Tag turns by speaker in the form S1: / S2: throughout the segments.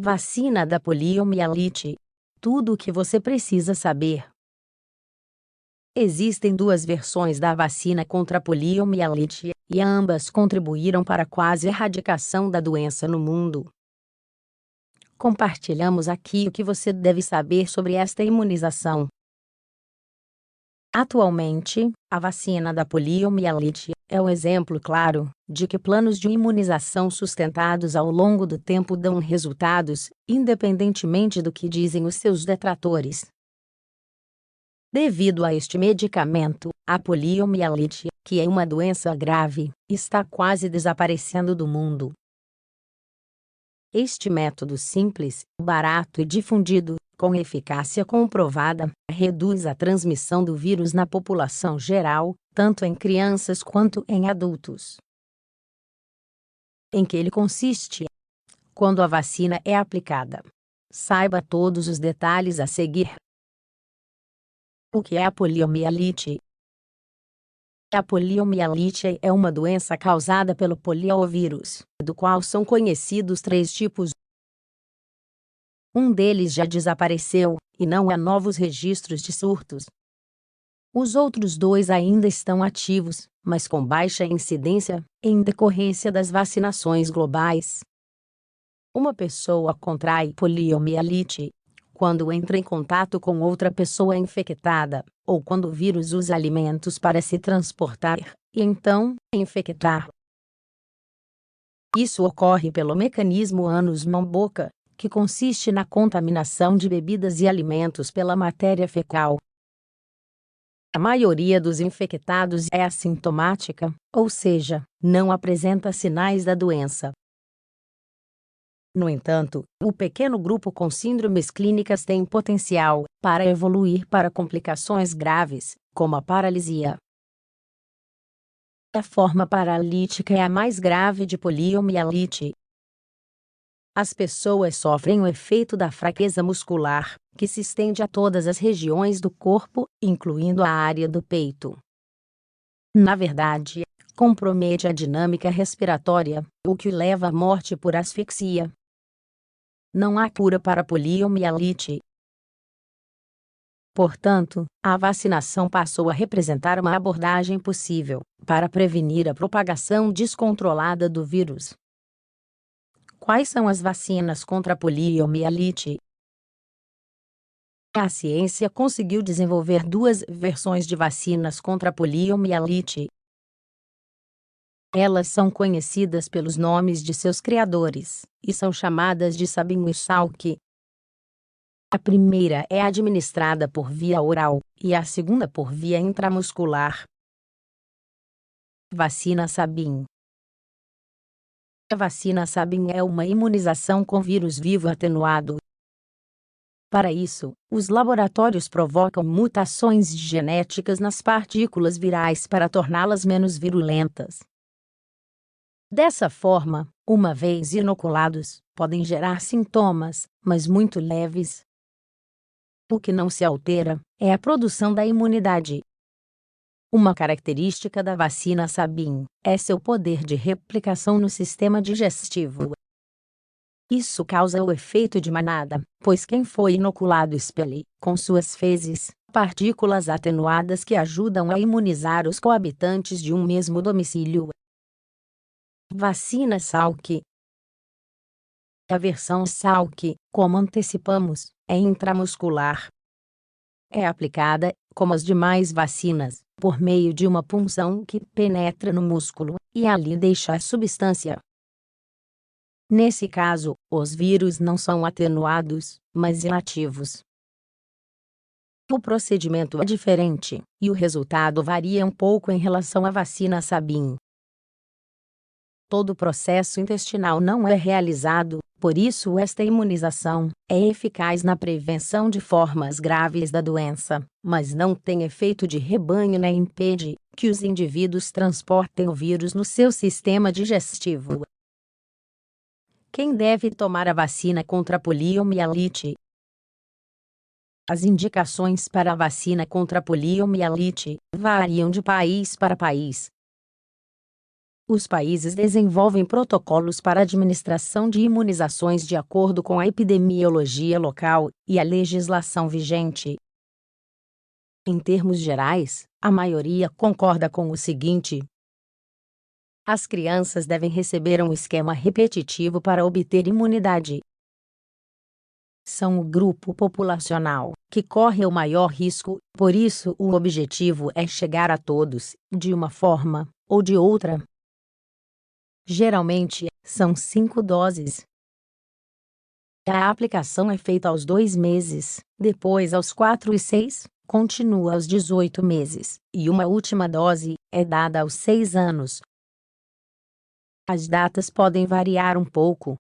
S1: Vacina da poliomielite. Tudo o que você precisa saber. Existem duas versões da vacina contra a poliomielite, e ambas contribuíram para a quase erradicação da doença no mundo. Compartilhamos aqui o que você deve saber sobre esta imunização. Atualmente, a vacina da poliomielite é um exemplo claro de que planos de imunização sustentados ao longo do tempo dão resultados, independentemente do que dizem os seus detratores. Devido a este medicamento, a poliomielite, que é uma doença grave, está quase desaparecendo do mundo. Este método simples, barato e difundido, com eficácia comprovada, reduz a transmissão do vírus na população geral, tanto em crianças quanto em adultos. Em que ele consiste? Quando a vacina é aplicada. Saiba todos os detalhes a seguir. O que é a poliomielite? A poliomielite é uma doença causada pelo poliovírus, do qual são conhecidos 3 tipos. Um deles já desapareceu, e não há novos registros de surtos. Os outros 2 ainda estão ativos, mas com baixa incidência, em decorrência das vacinações globais. Uma pessoa contrai poliomielite quando entra em contato com outra pessoa infectada, ou quando o vírus usa alimentos para se transportar, e então, infectar. Isso ocorre pelo mecanismo ânus-mão-boca, que consiste na contaminação de bebidas e alimentos pela matéria fecal. A maioria dos infectados é assintomática, ou seja, não apresenta sinais da doença. No entanto, o pequeno grupo com síndromes clínicas tem potencial para evoluir para complicações graves, como a paralisia. A forma paralítica é a mais grave de poliomielite. As pessoas sofrem o efeito da fraqueza muscular, que se estende a todas as regiões do corpo, incluindo a área do peito. Na verdade, compromete a dinâmica respiratória, o que leva à morte por asfixia. Não há cura para a poliomielite. Portanto, a vacinação passou a representar uma abordagem possível para prevenir a propagação descontrolada do vírus. Quais são as vacinas contra a poliomielite? A ciência conseguiu desenvolver 2 versões de vacinas contra a poliomielite. Elas são conhecidas pelos nomes de seus criadores, e são chamadas de Sabin e Salk. A primeira é administrada por via oral, e a segunda por via intramuscular. Vacina Sabin. A vacina Sabin é uma imunização com vírus vivo atenuado. Para isso, os laboratórios provocam mutações genéticas nas partículas virais para torná-las menos virulentas. Dessa forma, uma vez inoculados, podem gerar sintomas, mas muito leves. O que não se altera é a produção da imunidade. Uma característica da vacina Sabin é seu poder de replicação no sistema digestivo. Isso causa o efeito de manada, pois quem foi inoculado expele, com suas fezes, partículas atenuadas que ajudam a imunizar os coabitantes de um mesmo domicílio. Vacina Salk. A versão Salk, como antecipamos, é intramuscular. É aplicada, como as demais vacinas, por meio de uma punção que penetra no músculo, e ali deixa a substância. Nesse caso, os vírus não são atenuados, mas inativos. O procedimento é diferente, e o resultado varia um pouco em relação à vacina Sabin. Todo o processo intestinal não é realizado, por isso esta imunização é eficaz na prevenção de formas graves da doença, mas não tem efeito de rebanho nem impede que os indivíduos transportem o vírus no seu sistema digestivo. Quem deve tomar a vacina contra a poliomielite? As indicações para a vacina contra a poliomielite variam de país para país. Os países desenvolvem protocolos para a administração de imunizações de acordo com a epidemiologia local e a legislação vigente. Em termos gerais, a maioria concorda com o seguinte: as crianças devem receber um esquema repetitivo para obter imunidade. São o grupo populacional que corre o maior risco, por isso o objetivo é chegar a todos, de uma forma ou de outra. Geralmente, são 5 doses. A aplicação é feita aos 2 meses, depois aos 4 e 6, continua aos 18 meses, e uma última dose é dada aos 6 anos. As datas podem variar um pouco.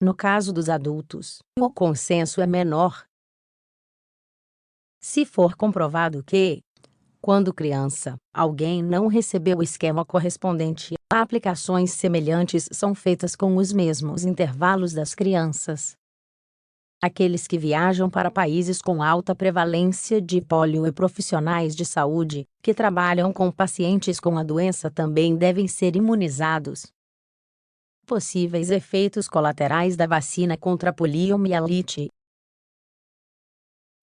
S1: No caso dos adultos, o consenso é menor. Se for comprovado que, quando criança, alguém não recebeu o esquema correspondente, aplicações semelhantes são feitas com os mesmos intervalos das crianças. Aqueles que viajam para países com alta prevalência de pólio e profissionais de saúde, que trabalham com pacientes com a doença também devem ser imunizados. Possíveis efeitos colaterais da vacina contra a poliomielite.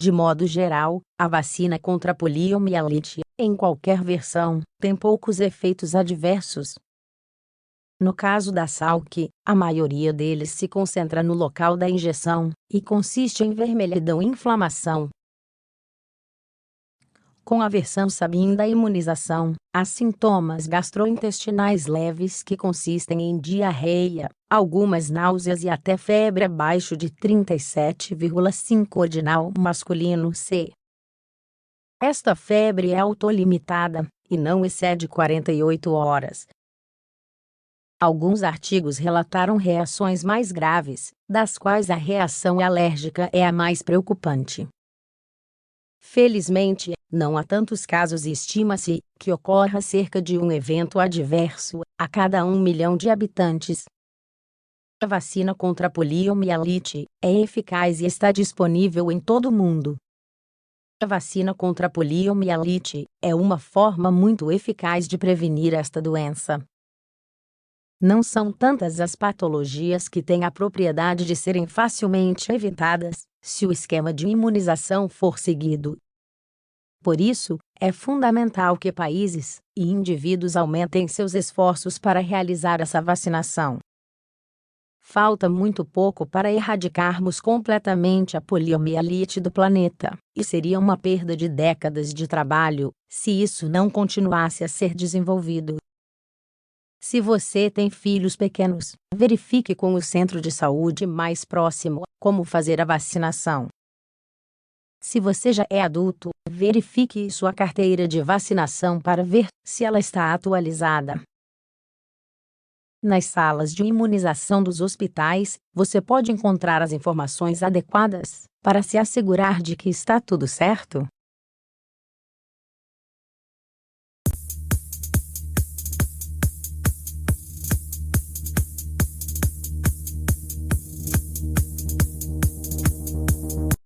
S1: De modo geral, a vacina contra a poliomielite, em qualquer versão, tem poucos efeitos adversos. No caso da Salk, a maioria deles se concentra no local da injeção, e consiste em vermelhidão e inflamação. Com a versão Sabin da imunização, há sintomas gastrointestinais leves que consistem em diarreia, algumas náuseas e até febre abaixo de 37,5 ordinal masculino C. Esta febre é autolimitada, e não excede 48 horas. Alguns artigos relataram reações mais graves, das quais a reação alérgica é a mais preocupante. Felizmente, não há tantos casos e estima-se que ocorra cerca de um evento adverso a cada 1 milhão de habitantes. A vacina contra a poliomielite é eficaz e está disponível em todo o mundo. A vacina contra a poliomielite é uma forma muito eficaz de prevenir esta doença. Não são tantas as patologias que têm a propriedade de serem facilmente evitadas, se o esquema de imunização for seguido. Por isso, é fundamental que países e indivíduos aumentem seus esforços para realizar essa vacinação. Falta muito pouco para erradicarmos completamente a poliomielite do planeta, e seria uma perda de décadas de trabalho, se isso não continuasse a ser desenvolvido. Se você tem filhos pequenos, verifique com o centro de saúde mais próximo como fazer a vacinação. Se você já é adulto, verifique sua carteira de vacinação para ver se ela está atualizada. Nas salas de imunização dos hospitais, você pode encontrar as informações adequadas para se assegurar de que está tudo certo.